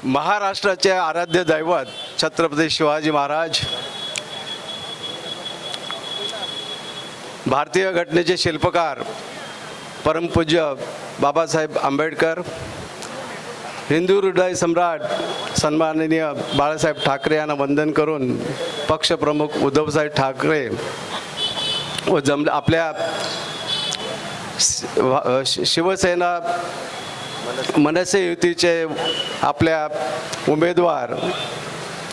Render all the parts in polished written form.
महाराष्ट्राचे आराध्य दैवत छत्रपती शिवाजी महाराज, भारतीय घटनेचे शिल्पकार परमपूज्य बाबासाहेब आंबेडकर, हिंदू हृदय सम्राट सन्माननीय बाळासाहेब ठाकरे यांना वंदन करून पक्षप्रमुख उद्धवसाहेब ठाकरे व आपल्या शिवसेना मनसे युतीचे आपल्या उमेदवार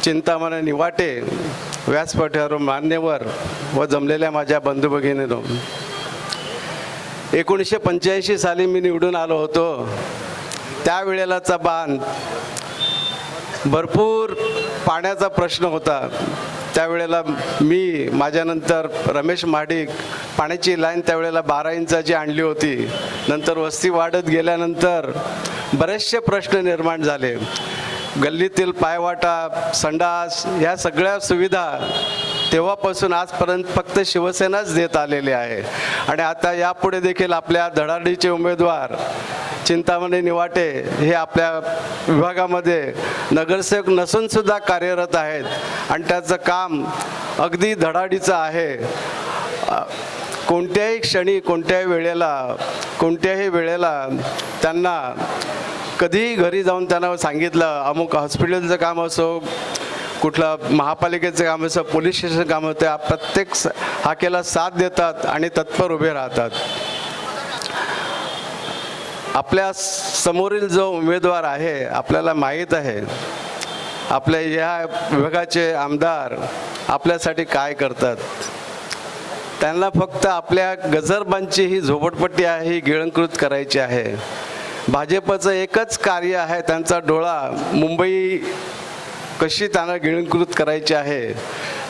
चिंतामणी निवाटे, व्यासपीठावर मान्यवर व जमलेल्या माझ्या बंधू भगिनींनो, 1985 साली मी निवडून आलो होतो. त्यावेळेलाचा बांध भरपूर पाण्याचा प्रश्न होता. त्यावेळेला मी माझ्यानंतर रमेश महाडिक पाण्याची लाईन त्यावेळेला 12 इंचाची आणली होती. नंतर वस्ती वाढत गेल्यानंतर बरेचसे प्रश्न निर्माण झाले. गल्लीतील पायवाटा, संडास ह्या सगळ्या सुविधा तेव्हापासून आजपर्यंत फक्त शिवसेनाच देत आलेली आहे. आणि आता यापुढे देखील आपल्या धडाडीचे उमेदवार चिंतामणी निवाटे हे आपल्या विभागामध्ये नगरसेवक नसून सुद्धा कार्यरत आहेत आणि त्याचं काम अगदी धडाडीचं आहे. कोणत्याही क्षणी कोणत्याही वेळेला त्यांना कधीही घरी जाऊन त्यांना सांगितलं, अमुक हॉस्पिटलचं काम असो, कुठलं महापालिकेचं काम असो, पोलीस स्टेशन काम होतं, प्रत्येक हाकेला साथ देतात आणि तत्पर उभे राहतात. आपल्या समोरील जो उमेदवार आहे आपल्याला माहीत आहे आपल्या या विभागाचे आमदार आपल्यासाठी काय करतात. त्यांना फक्त आपल्या गजरबांची ही झोपडपट्टी आहे ही गिळंकृत करायची आहे. भाजपचं एकच कार्य आहे, त्यांचा डोळा मुंबई कशी त्यांना गिळंकृत करायची आहे.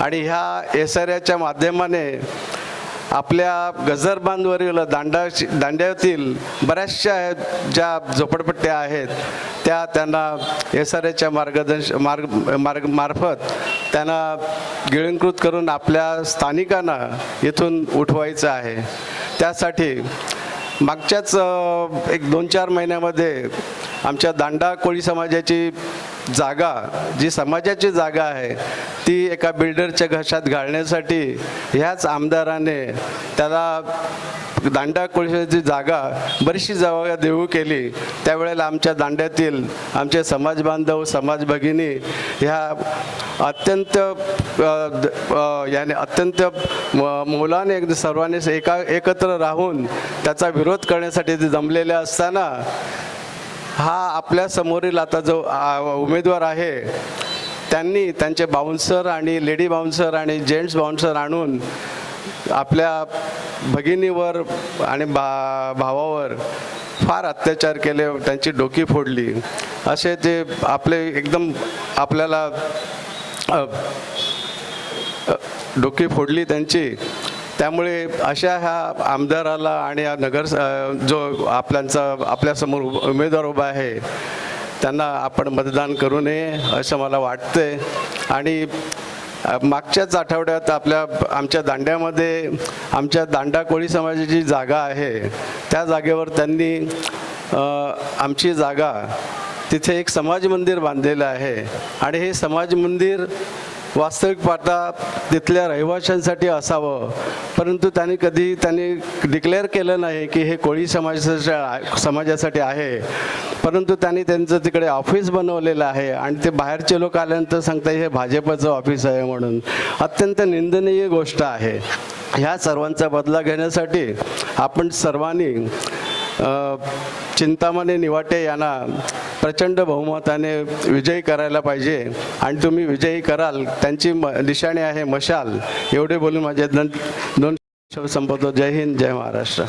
आणि ह्या एसआरच्या माध्यमाने आपल्या गजरबांधवरील दांड्यातील बऱ्याचशा ज्या झोपडपट्ट्या आहेत त्या त्यांना एसआरच्या मार्फत त्यांना गिळंकृत करून आपल्या स्थानिकांना इथून उठवायचं आहे. त्यासाठी मागच्याच 1-2-4 महिन्यामध्ये आमच्या दांडा कोळी समाजाची जागा, जी समाजाची जागा आहे, ती एका बिल्डरच्या घशात घालण्यासाठी ह्याच आमदाराने त्याला दांडा कोळीची जागा बरीचशी जागा देऊ केली. त्यावेळेला आमच्या दांड्यातील आमचे समाज बांधव, समाज भगिनी ह्या अत्यंत मौलाने सर्वांनी एकत्र राहून त्याचा विरोध करण्यासाठी ते जमलेले असताना हा आपल्या समोरील आता जो उमेदवार आहे त्यांनी त्यांचे बाउन्सर आणि लेडी बाउन्सर आणि जेंट्स बाउन्सर आणून आपल्या भगिनीवर आणि भावावर फार अत्याचार केले, त्यांची डोकी फोडली. असे ते आपले एकदम आपल्याला डोकी फोडली त्यांची. त्यामुळे अशा ह्या आमदाराला आणि या जो आपल्यासमोर उमेदवार उभा आहे त्यांना आपण मतदान करू नये असं मला वाटतंय. आणि मागच्याच आठवड्यात आमच्या दांड्यामध्ये आमच्या दांडा कोळी समाजाची जागा आहे, त्या जागेवर त्यांनी आमची जागा तिथे एक समाज मंदिर बांधलेलं आहे. आणि हे समाज मंदिर वास्तविक पाहता तिथल्या रहिवाशांसाठी असावं, परंतु त्यांनी डिक्लेअर केलं नाही की हे कोळी समाजासाठी आहे. परंतु त्यांनी त्यांचं तिकडे ऑफिस बनवलेलं आहे आणि ते बाहेरचे लोक आल्यानंतर सांगतात हे भाजपचं ऑफिस आहे म्हणून. अत्यंत निंदनीय गोष्ट आहे. ह्या सर्वांचा बदला घेण्यासाठी आपण सर्वांनी चिंतामणी निवाटे यांना प्रचंड बहुमताने विजयी करायला पाहिजे. आणि तुम्ही विजयी कराल, त्यांची निशाणी आहे मशाल. एवढे बोलून माझे 2 शब्द संपवतो. जय हिंद, जय महाराष्ट्र.